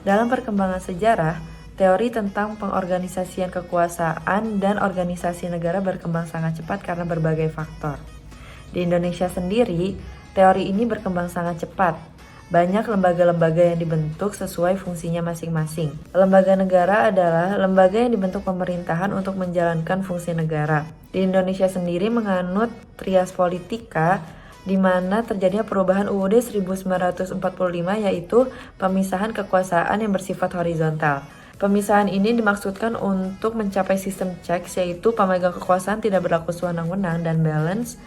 Dalam perkembangan sejarah, teori tentang pengorganisasian kekuasaan dan organisasi negara berkembang sangat cepat karena berbagai faktor. Di Indonesia sendiri, teori ini berkembang sangat cepat. Banyak lembaga-lembaga yang dibentuk sesuai fungsinya masing-masing. Lembaga negara adalah lembaga yang dibentuk pemerintahan untuk menjalankan fungsi negara. Di Indonesia sendiri menganut trias politika, di mana terjadinya perubahan UUD 1945 yaitu pemisahan kekuasaan yang bersifat horizontal. Pemisahan ini dimaksudkan untuk mencapai sistem checks, yaitu pemegang kekuasaan tidak berlaku sewenang-wenang, dan balance,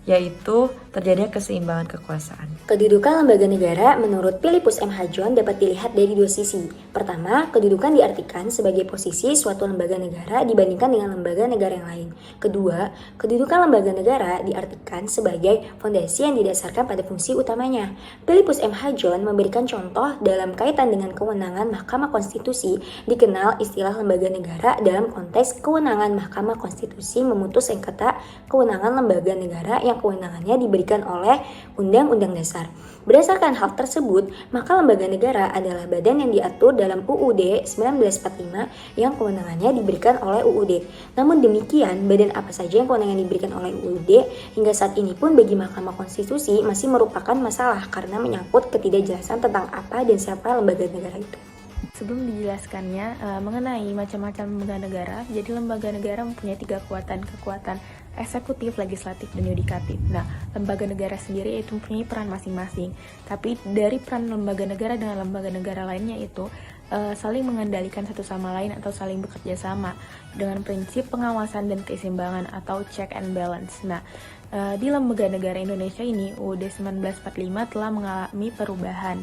yaitu terjadinya keseimbangan kekuasaan. Kedudukan lembaga negara menurut Philippus M. Hajon dapat dilihat dari dua sisi. Pertama, kedudukan diartikan sebagai posisi suatu lembaga negara dibandingkan dengan lembaga negara yang lain. Kedua, kedudukan lembaga negara diartikan sebagai fondasi yang didasarkan pada fungsi utamanya. Philippus M. Hajon memberikan contoh dalam kaitan dengan kewenangan Mahkamah Konstitusi, dikenal istilah lembaga negara dalam konteks kewenangan Mahkamah Konstitusi memutus sengketa kewenangan lembaga negara yang kewenangannya diberikan oleh Undang-Undang Dasar. Berdasarkan hal tersebut, maka lembaga negara adalah badan yang diatur dalam UUD 1945 yang kewenangannya diberikan oleh UUD. Namun demikian, badan apa saja yang kewenangan diberikan oleh UUD hingga saat ini pun bagi Mahkamah Konstitusi masih merupakan masalah karena menyangkut ketidakjelasan tentang apa dan siapa lembaga negara itu. Sebelum dijelaskannya mengenai macam-macam lembaga negara, jadi lembaga negara mempunyai 3 kekuatan eksekutif, legislatif, dan yudikatif. Nah, lembaga negara sendiri itu mempunyai peran masing-masing. Tapi dari peran lembaga negara dengan lembaga negara lainnya itu saling mengendalikan satu sama lain atau saling bekerja sama dengan prinsip pengawasan dan keseimbangan atau check and balance. Nah, di lembaga negara Indonesia ini UUD 1945 telah mengalami perubahan,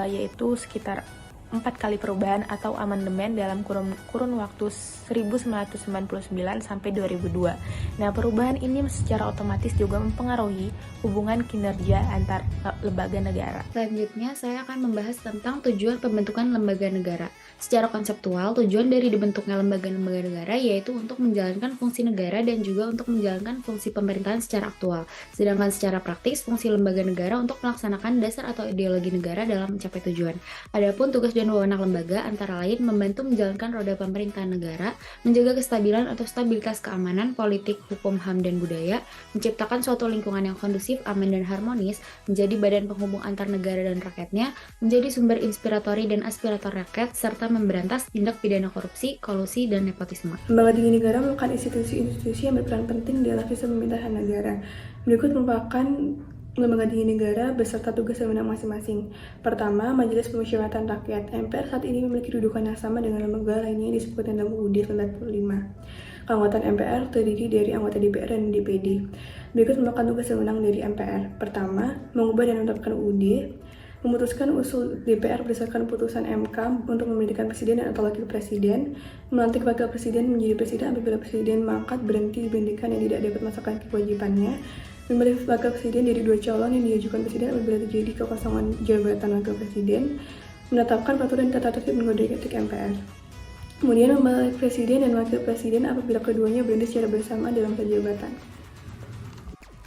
yaitu sekitar 4 kali perubahan atau amandemen dalam kurun waktu 1999 sampai 2002. Nah, perubahan ini secara otomatis juga mempengaruhi hubungan kinerja antar lembaga negara. Selanjutnya, saya akan membahas tentang tujuan pembentukan lembaga negara. Secara konseptual, tujuan dari dibentuknya lembaga-lembaga negara yaitu untuk menjalankan fungsi negara dan juga untuk menjalankan fungsi pemerintahan secara aktual. Sedangkan secara praktis, fungsi lembaga negara untuk melaksanakan dasar atau ideologi negara dalam mencapai tujuan. Adapun tugas dan wewenang lembaga antara lain membantu menjalankan roda pemerintahan negara, menjaga kestabilan atau stabilitas keamanan, politik, hukum, HAM, dan budaya, menciptakan suatu lingkungan yang kondusif, aman, dan harmonis, menjadi badan penghubung antar negara dan rakyatnya, menjadi sumber inspiratori dan aspirator rakyat, serta memberantas tindak pidana korupsi, kolusi, dan nepotisme. Lembaga tinggi negara merupakan institusi-institusi yang berperan penting dalam sistem pemerintahan negara. Berikut merupakan lembaga tinggi negara beserta tugas dan wewenang masing-masing. Pertama, Majelis Permusyawaratan Rakyat. MPR saat ini memiliki kedudukan yang sama dengan lembaga lainnya yang disebutkan dalam UUD 1945. Anggota MPR terdiri dari anggota DPR dan DPD. Berikut merupakan tugas dan wewenang dari MPR. Pertama, mengubah dan menerapkan UUD, memutuskan usul DPR berdasarkan putusan MK untuk memberhentikan presiden atau wakil presiden, melantik wakil presiden menjadi presiden apabila presiden mangkat, berhenti, diberhentikan yang tidak dapat melaksanakan kewajibannya, memilih wakil presiden dari 2 calon yang diajukan presiden apabila terjadi kekosongan jabatan wakil presiden, menetapkan peraturan tata tertib dan kode etik MPR. Kemudian memilih presiden dan wakil presiden apabila keduanya berhenti secara bersama dalam masa jabatan.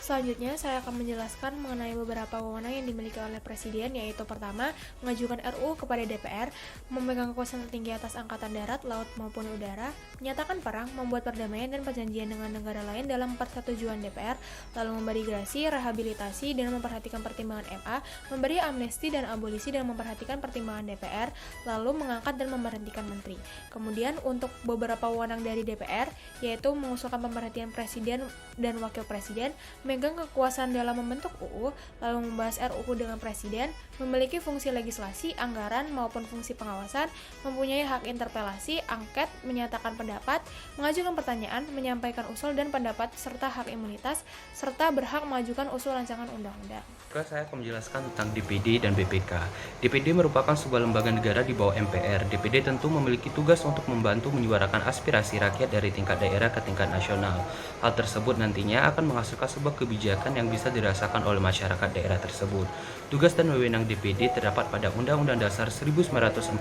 Selanjutnya, saya akan menjelaskan mengenai beberapa wewenang yang dimiliki oleh Presiden, yaitu pertama, mengajukan RUU kepada DPR, memegang kekuasaan tertinggi atas angkatan darat, laut maupun udara, menyatakan perang, membuat perdamaian dan perjanjian dengan negara lain dalam persetujuan DPR, lalu memberi gerasi, rehabilitasi, dan memperhatikan pertimbangan MA, memberi amnesti dan abolisi dan memperhatikan pertimbangan DPR, lalu mengangkat dan memberhentikan menteri. Kemudian, untuk beberapa wewenang dari DPR, yaitu mengusulkan pemerhatian Presiden dan Wakil Presiden, memegang kekuasaan dalam membentuk UU, lalu membahas RUU dengan Presiden, memiliki fungsi legislasi, anggaran, maupun fungsi pengawasan, mempunyai hak interpelasi, angket, menyatakan pendapat, mengajukan pertanyaan, menyampaikan usul dan pendapat, serta hak imunitas, serta berhak mengajukan usul rancangan undang-undang. Saya akan menjelaskan tentang DPD dan BPK. DPD merupakan sebuah lembaga negara di bawah MPR. DPD tentu memiliki tugas untuk membantu menyuarakan aspirasi rakyat dari tingkat daerah ke tingkat nasional. Hal tersebut nantinya akan menghasilkan sebuah kebijakan yang bisa dirasakan oleh masyarakat daerah tersebut. Tugas dan wewenang DPD terdapat pada Undang-Undang Dasar 1945,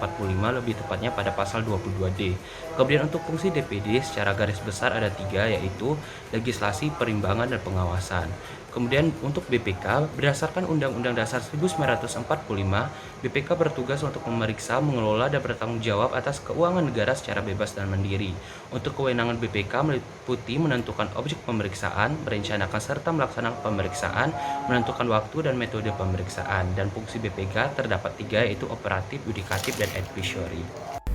lebih tepatnya pada pasal 22D. Kemudian untuk fungsi DPD secara garis besar ada 3, yaitu legislasi, perimbangan, dan pengawasan. Kemudian untuk BPK, berdasarkan Undang-Undang Dasar 1945, BPK bertugas untuk memeriksa, mengelola, dan bertanggung jawab atas keuangan negara secara bebas dan mandiri. Untuk kewenangan BPK meliputi menentukan objek pemeriksaan, merencanakan serta melaksanakan pemeriksaan, menentukan waktu dan metode pemeriksaan. Dan fungsi BPK terdapat 3, yaitu operatif, yudikatif, dan advisory.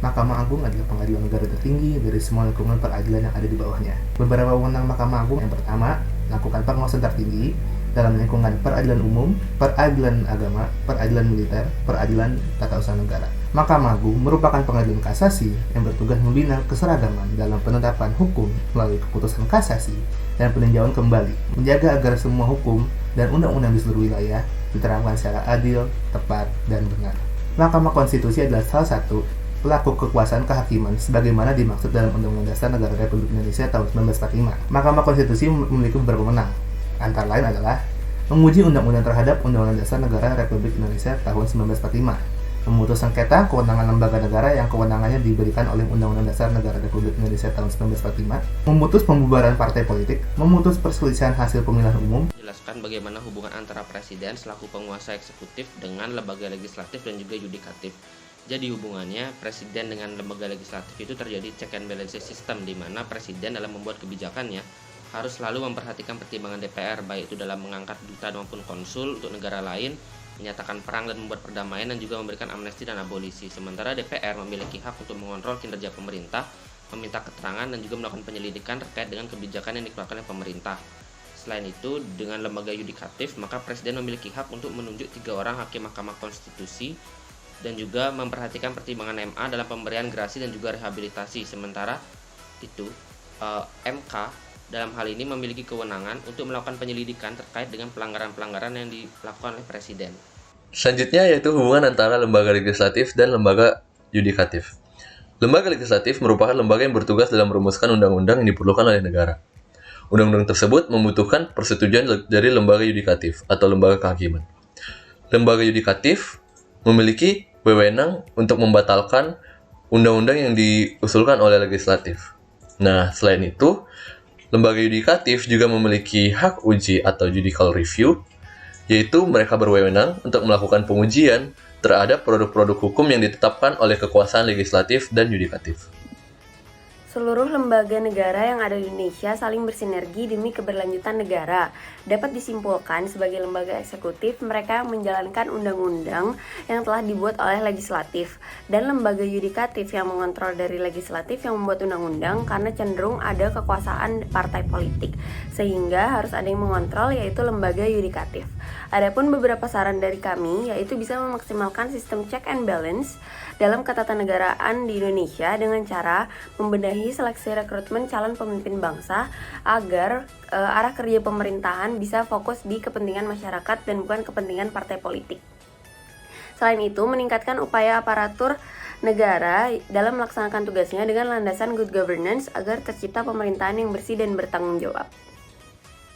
Mahkamah Agung adalah pengadilan negara tertinggi dari semua lingkungan peradilan yang ada di bawahnya. Beberapa wewenang Mahkamah Agung: yang pertama, melakukan pengawasan tertinggi dalam lingkungan peradilan umum, peradilan agama, peradilan militer, peradilan tata usaha negara. Mahkamah Agung merupakan pengadilan kasasi yang bertugas membina keseragaman dalam penetapan hukum melalui keputusan kasasi dan peninjauan kembali, menjaga agar semua hukum dan undang-undang di seluruh wilayah diterapkan secara adil, tepat, dan benar. Mahkamah Konstitusi adalah salah satu pelaku kekuasaan kehakiman sebagaimana dimaksud dalam Undang-Undang Dasar Negara Republik Indonesia tahun 1945. Mahkamah Konstitusi memiliki beberapa wewenang, antara lain adalah menguji undang-undang terhadap Undang-Undang Dasar Negara Republik Indonesia tahun 1945, memutus sengketa kewenangan lembaga negara yang kewenangannya diberikan oleh Undang-Undang Dasar Negara Republik Indonesia tahun 1945, memutus pembubaran partai politik, memutus perselisihan hasil pemilihan umum, Jelaskan bagaimana hubungan antara presiden selaku penguasa eksekutif dengan lembaga legislatif dan juga yudikatif. Jadi hubungannya presiden dengan lembaga legislatif itu terjadi check and balance system, di mana presiden dalam membuat kebijakannya harus selalu memperhatikan pertimbangan DPR, baik itu dalam mengangkat duta maupun konsul untuk negara lain, menyatakan perang dan membuat perdamaian, dan juga memberikan amnesti dan abolisi. Sementara DPR memiliki hak untuk mengontrol kinerja pemerintah, meminta keterangan, dan juga melakukan penyelidikan terkait dengan kebijakan yang dikeluarkan oleh pemerintah. Selain itu, dengan lembaga yudikatif, maka presiden memiliki hak untuk menunjuk 3 orang hakim Mahkamah Konstitusi dan juga memperhatikan pertimbangan MA dalam pemberian gerasi dan juga rehabilitasi. Sementara itu, MK dalam hal ini memiliki kewenangan untuk melakukan penyelidikan terkait dengan pelanggaran-pelanggaran yang dilakukan oleh presiden. Selanjutnya yaitu hubungan antara lembaga legislatif dan lembaga yudikatif. Lembaga legislatif merupakan lembaga yang bertugas dalam merumuskan undang-undang yang diperlukan oleh negara. Undang-undang tersebut membutuhkan persetujuan dari lembaga yudikatif atau lembaga kehakiman. Lembaga yudikatif memiliki wewenang untuk membatalkan undang-undang yang diusulkan oleh legislatif. Nah, selain itu, lembaga yudikatif juga memiliki hak uji atau judicial review, yaitu mereka berwewenang untuk melakukan pengujian terhadap produk-produk hukum yang ditetapkan oleh kekuasaan legislatif dan yudikatif. Seluruh lembaga negara yang ada di Indonesia saling bersinergi demi keberlanjutan negara. Dapat disimpulkan sebagai lembaga eksekutif, mereka menjalankan undang-undang yang telah dibuat oleh legislatif, dan lembaga yudikatif yang mengontrol dari legislatif yang membuat undang-undang, karena cenderung ada kekuasaan partai politik, sehingga harus ada yang mengontrol, yaitu lembaga yudikatif. Adapun beberapa saran dari kami, yaitu bisa memaksimalkan sistem check and balance dalam ketatanegaraan di Indonesia dengan cara membenahi seleksi rekrutmen calon pemimpin bangsa agar arah kerja pemerintahan bisa fokus di kepentingan masyarakat dan bukan kepentingan partai politik. Selain itu, meningkatkan upaya aparatur negara dalam melaksanakan tugasnya dengan landasan good governance agar tercipta pemerintahan yang bersih dan bertanggung jawab.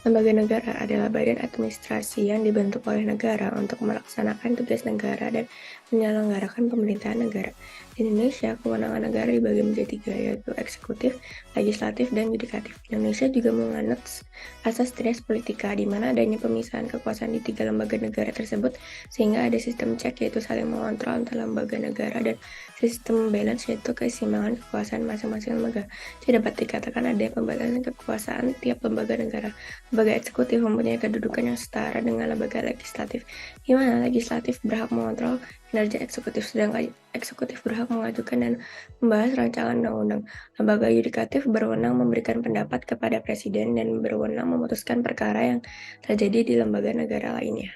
Lembaga negara adalah badan administrasi yang dibentuk oleh negara untuk melaksanakan tugas negara dan menyelenggarakan pemerintahan negara. Di Indonesia, kewenangan negara dibagi menjadi 3, yaitu eksekutif, legislatif, dan yudikatif. Indonesia juga menganut asas tres politika, di mana adanya pemisahan kekuasaan di 3 lembaga negara tersebut, sehingga ada sistem cek, yaitu saling mengontrol antara lembaga negara, dan sistem balance, yaitu keseimbangan kekuasaan masing-masing lembaga. Jadi dapat dikatakan ada pembatasan kekuasaan tiap lembaga negara. Lembaga eksekutif mempunyai kedudukan yang setara dengan lembaga legislatif, di mana legislatif berhak mengontrol kinerja eksekutif, sedangkan eksekutif berhak mengajukan dan membahas rancangan undang-undang. Lembaga yudikatif berwenang memberikan pendapat kepada presiden dan berwenang memutuskan perkara yang terjadi di lembaga negara lainnya.